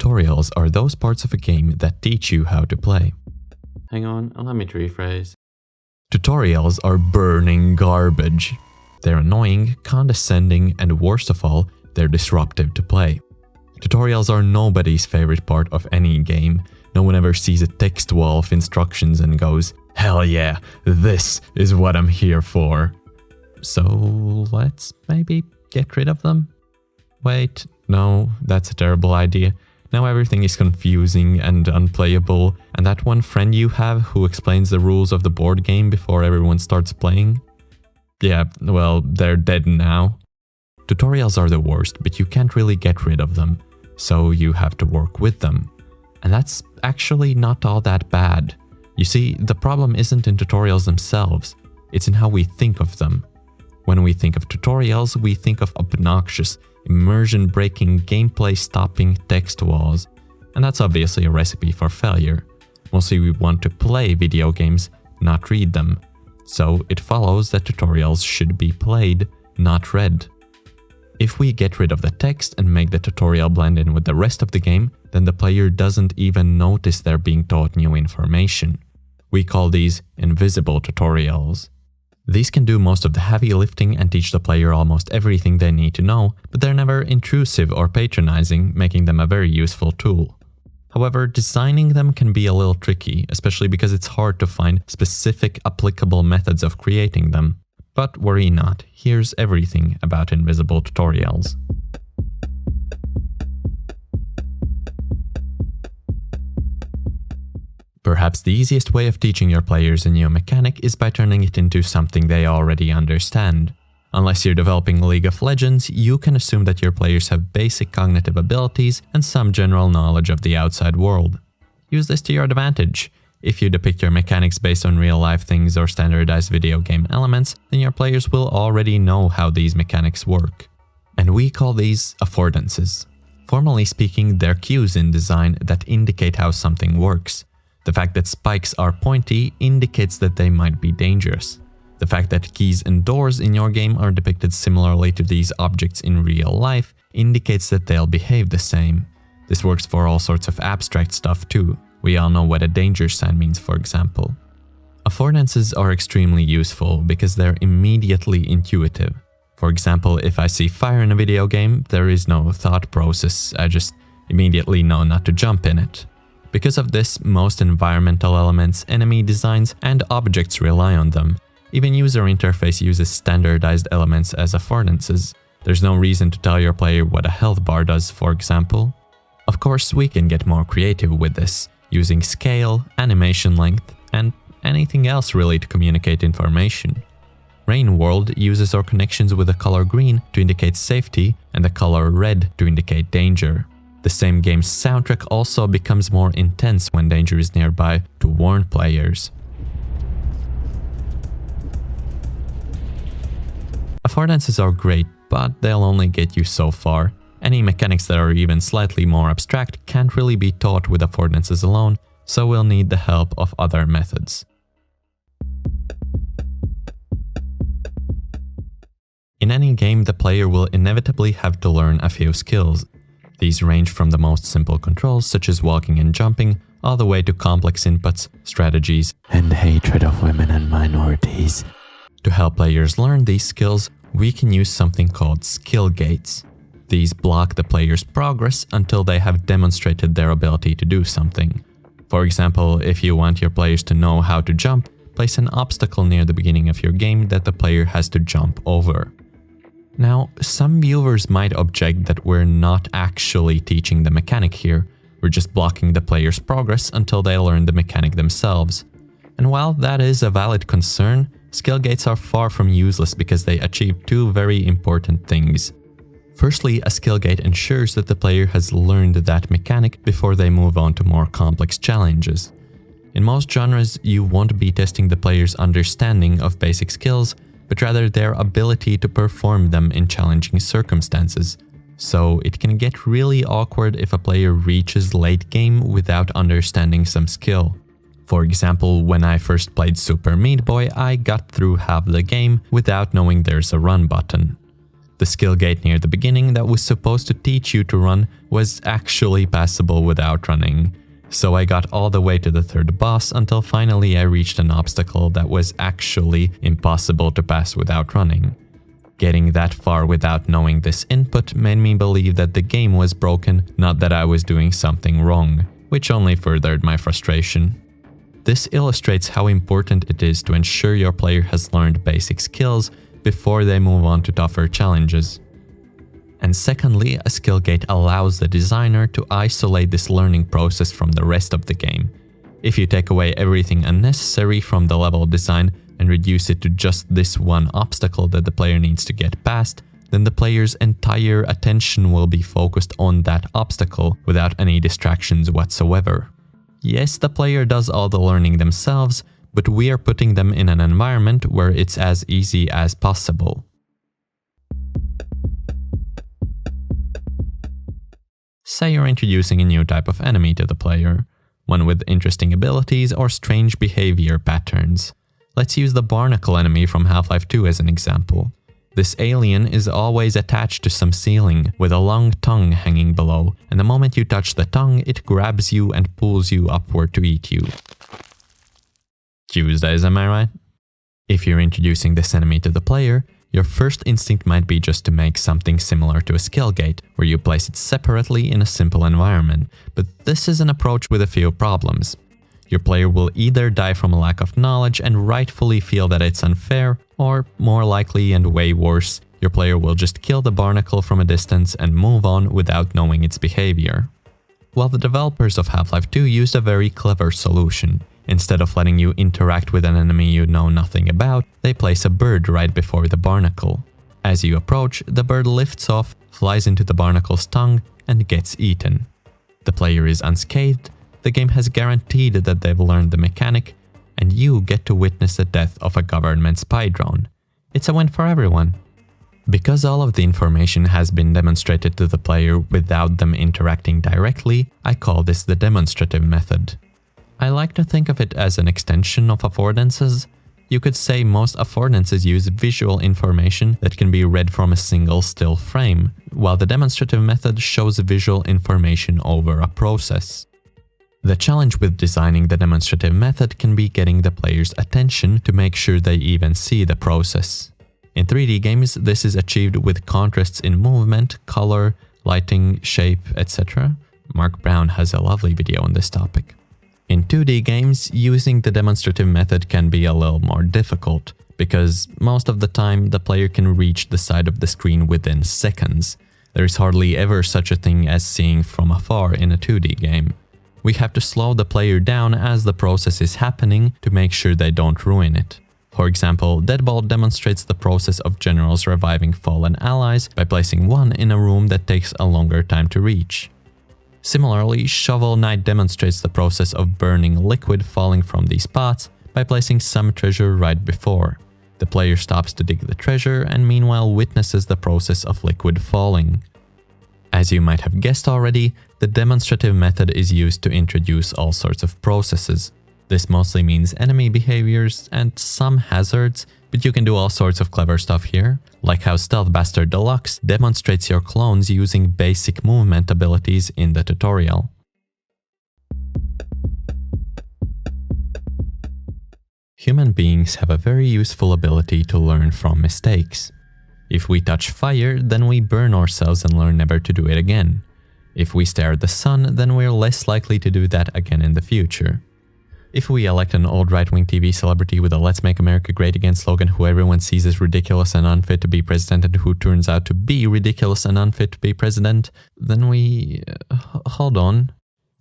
Tutorials are those parts of a game that teach you how to play. Hang on, allow me to rephrase. Tutorials are burning garbage. They're annoying, condescending, and worst of all, they're disruptive to play. Tutorials are nobody's favorite part of any game. No one ever sees a text wall of instructions and goes, "Hell yeah, this is what I'm here for." So let's maybe get rid of them? Wait, no, that's a terrible idea. Now everything is confusing and unplayable, and that one friend you have who explains the rules of the board game before everyone starts playing? Yeah, well, they're dead now. Tutorials are the worst, but you can't really get rid of them, so you have to work with them. And that's actually not all that bad. You see, the problem isn't in tutorials themselves, it's in how we think of them. When we think of tutorials, we think of obnoxious, immersion-breaking, gameplay-stopping text walls, and that's obviously a recipe for failure. Mostly we want to play video games, not read them. So it follows that tutorials should be played, not read. If we get rid of the text and make the tutorial blend in with the rest of the game, then the player doesn't even notice they're being taught new information. We call these invisible tutorials. These can do most of the heavy lifting and teach the player almost everything they need to know, but they're never intrusive or patronizing, making them a very useful tool. However, designing them can be a little tricky, especially because it's hard to find specific applicable methods of creating them. But worry not, here's everything about invisible tutorials. Perhaps the easiest way of teaching your players a new mechanic is by turning it into something they already understand. Unless you're developing League of Legends, you can assume that your players have basic cognitive abilities and some general knowledge of the outside world. Use this to your advantage. If you depict your mechanics based on real-life things or standardized video game elements, then your players will already know how these mechanics work. And we call these affordances. Formally speaking, they're cues in design that indicate how something works. The fact that spikes are pointy indicates that they might be dangerous. The fact that keys and doors in your game are depicted similarly to these objects in real life indicates that they'll behave the same. This works for all sorts of abstract stuff too. We all know what a danger sign means, for example. Affordances are extremely useful because they're immediately intuitive. For example, if I see fire in a video game, there is no thought process, I just immediately know not to jump in it. Because of this, most environmental elements, enemy designs, and objects rely on them. Even user interface uses standardized elements as affordances. There's no reason to tell your player what a health bar does, for example. Of course, we can get more creative with this, using scale, animation length, and anything else really to communicate information. Rain World uses our connections with the color green to indicate safety and the color red to indicate danger. The same game's soundtrack also becomes more intense when danger is nearby to warn players. Affordances are great, but they'll only get you so far. Any mechanics that are even slightly more abstract can't really be taught with affordances alone, so we'll need the help of other methods. In any game, the player will inevitably have to learn a few skills. These range from the most simple controls, such as walking and jumping, all the way to complex inputs, strategies, and hatred of women and minorities. To help players learn these skills, we can use something called skill gates. These block the player's progress until they have demonstrated their ability to do something. For example, if you want your players to know how to jump, place an obstacle near the beginning of your game that the player has to jump over. Now, some viewers might object that we're not actually teaching the mechanic here, we're just blocking the player's progress until they learn the mechanic themselves. And while that is a valid concern, skill gates are far from useless because they achieve two very important things. Firstly, a skill gate ensures that the player has learned that mechanic before they move on to more complex challenges. In most genres, you won't be testing the player's understanding of basic skills, but rather their ability to perform them in challenging circumstances. So it can get really awkward if a player reaches late game without understanding some skill. For example, when I first played Super Meat Boy, I got through half the game without knowing there's a run button. The skill gate near the beginning that was supposed to teach you to run was actually passable without running. So I got all the way to the third boss until finally I reached an obstacle that was actually impossible to pass without running. Getting that far without knowing this input made me believe that the game was broken, not that I was doing something wrong, which only furthered my frustration. This illustrates how important it is to ensure your player has learned basic skills before they move on to tougher challenges. And secondly, a skill gate allows the designer to isolate this learning process from the rest of the game. If you take away everything unnecessary from the level design and reduce it to just this one obstacle that the player needs to get past, then the player's entire attention will be focused on that obstacle without any distractions whatsoever. Yes, the player does all the learning themselves, but we are putting them in an environment where it's as easy as possible. Say you're introducing a new type of enemy to the player, one with interesting abilities or strange behavior patterns. Let's use the barnacle enemy from Half-Life 2 as an example. This alien is always attached to some ceiling with a long tongue hanging below, and the moment you touch the tongue, it grabs you and pulls you upward to eat you. Tuesdays, am I right? If you're introducing this enemy to the player, your first instinct might be just to make something similar to a skill gate, where you place it separately in a simple environment, but this is an approach with a few problems. Your player will either die from a lack of knowledge and rightfully feel that it's unfair, or more likely and way worse, your player will just kill the barnacle from a distance and move on without knowing its behavior. Well, the developers of Half-Life 2 used a very clever solution. Instead of letting you interact with an enemy you know nothing about, they place a bird right before the barnacle. As you approach, the bird lifts off, flies into the barnacle's tongue, and gets eaten. The player is unscathed, the game has guaranteed that they've learned the mechanic, and you get to witness the death of a government spy drone. It's a win for everyone. Because all of the information has been demonstrated to the player without them interacting directly, I call this the demonstrative method. I like to think of it as an extension of Affordances. You could say most Affordances use visual information that can be read from a single still frame, while the demonstrative method shows visual information over a process. The challenge with designing the demonstrative method can be getting the player's attention to make sure they even see the process. In 3D games, this is achieved with contrasts in movement, color, lighting, shape, etc. Mark Brown has a lovely video on this topic. In 2D games, using the demonstrative method can be a little more difficult, because most of the time the player can reach the side of the screen within seconds. There is hardly ever such a thing as seeing from afar in a 2D game. We have to slow the player down as the process is happening to make sure they don't ruin it. For example, Deadbolt demonstrates the process of generals reviving fallen allies by placing one in a room that takes a longer time to reach. Similarly, Shovel Knight demonstrates the process of burning liquid falling from these pots by placing some treasure right before. The player stops to dig the treasure and meanwhile witnesses the process of liquid falling. As you might have guessed already, the demonstrative method is used to introduce all sorts of processes. This mostly means enemy behaviors and some hazards, but you can do all sorts of clever stuff here, like how Stealth Bastard Deluxe demonstrates your clones using basic movement abilities in the tutorial. Human beings have a very useful ability to learn from mistakes. If we touch fire, then we burn ourselves and learn never to do it again. If we stare at the sun, then we're less likely to do that again in the future. If we elect an old right-wing TV celebrity with a Let's Make America Great Again slogan who everyone sees as ridiculous and unfit to be president and who turns out to be ridiculous and unfit to be president, then we... hold on.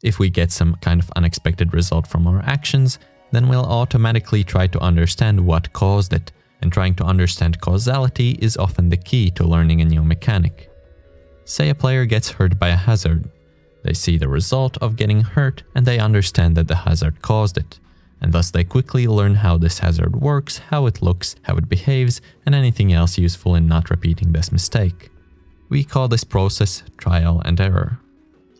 If we get some kind of unexpected result from our actions, then we'll automatically try to understand what caused it, and trying to understand causality is often the key to learning a new mechanic. Say a player gets hurt by a hazard. They see the result of getting hurt and they understand that the hazard caused it, and thus they quickly learn how this hazard works, how it looks, how it behaves, and anything else useful in not repeating this mistake. We call this process trial and error.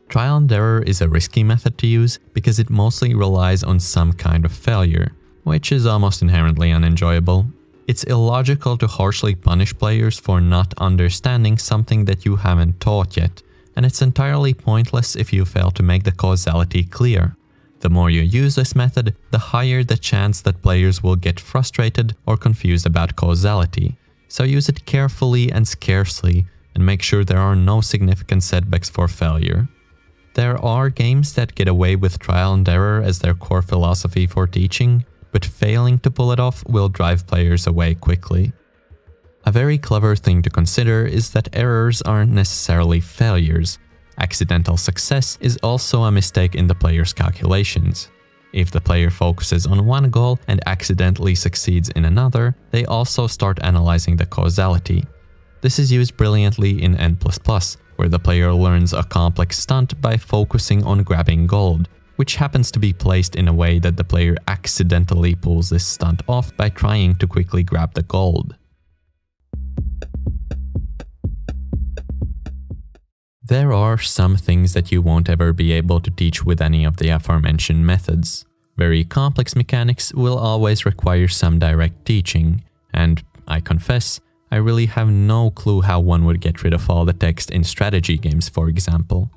Trial and error is a risky method to use because it mostly relies on some kind of failure, which is almost inherently unenjoyable. It's illogical to harshly punish players for not understanding something that you haven't taught yet, and it's entirely pointless if you fail to make the causality clear. The more you use this method, the higher the chance that players will get frustrated or confused about causality. So use it carefully and scarcely, and make sure there are no significant setbacks for failure. There are games that get away with trial and error as their core philosophy for teaching, but failing to pull it off will drive players away quickly. A very clever thing to consider is that errors aren't necessarily failures. Accidental success is also a mistake in the player's calculations. If the player focuses on one goal and accidentally succeeds in another, they also start analyzing the causality. This is used brilliantly in N++, where the player learns a complex stunt by focusing on grabbing gold, which happens to be placed in a way that the player accidentally pulls this stunt off by trying to quickly grab the gold. There are some things that you won't ever be able to teach with any of the aforementioned methods. Very complex mechanics will always require some direct teaching, and I confess, I really have no clue how one would get rid of all the text in strategy games, for example.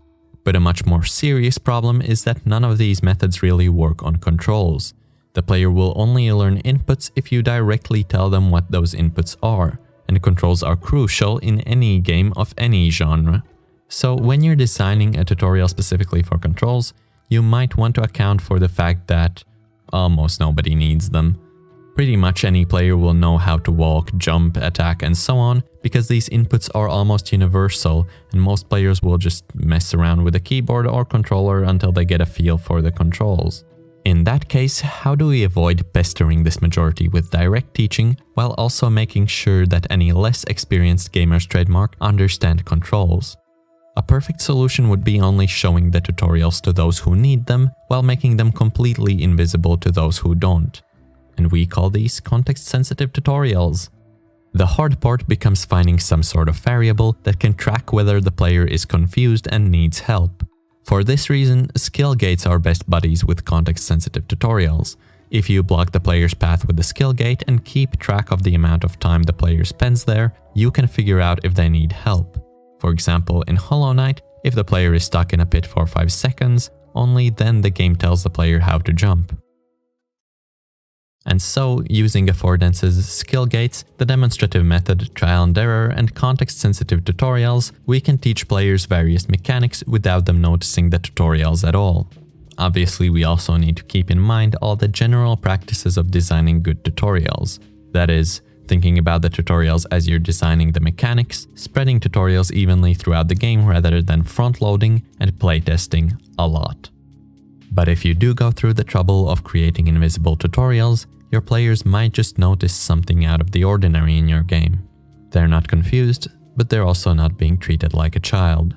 But a much more serious problem is that none of these methods really work on controls. The player will only learn inputs if you directly tell them what those inputs are, and controls are crucial in any game of any genre. So when you're designing a tutorial specifically for controls, you might want to account for the fact that almost nobody needs them. Pretty much any player will know how to walk, jump, attack, and so on, because these inputs are almost universal, and most players will just mess around with a keyboard or controller until they get a feel for the controls. In that case, how do we avoid pestering this majority with direct teaching, while also making sure that any less experienced gamers trademark understand controls? A perfect solution would be only showing the tutorials to those who need them, while making them completely invisible to those who don't. And we call these context-sensitive tutorials. The hard part becomes finding some sort of variable that can track whether the player is confused and needs help. For this reason, skill gates are best buddies with context-sensitive tutorials. If you block the player's path with the skill gate and keep track of the amount of time the player spends there, you can figure out if they need help. For example, in Hollow Knight, if the player is stuck in a pit for 5 seconds, only then the game tells the player how to jump. And so, using Affordances, skill gates, the demonstrative method, trial and error, and context-sensitive tutorials, we can teach players various mechanics without them noticing the tutorials at all. Obviously, we also need to keep in mind all the general practices of designing good tutorials. That is, thinking about the tutorials as you're designing the mechanics, spreading tutorials evenly throughout the game rather than front-loading, and playtesting a lot. But if you do go through the trouble of creating invisible tutorials, your players might just notice something out of the ordinary in your game. They're not confused, but they're also not being treated like a child.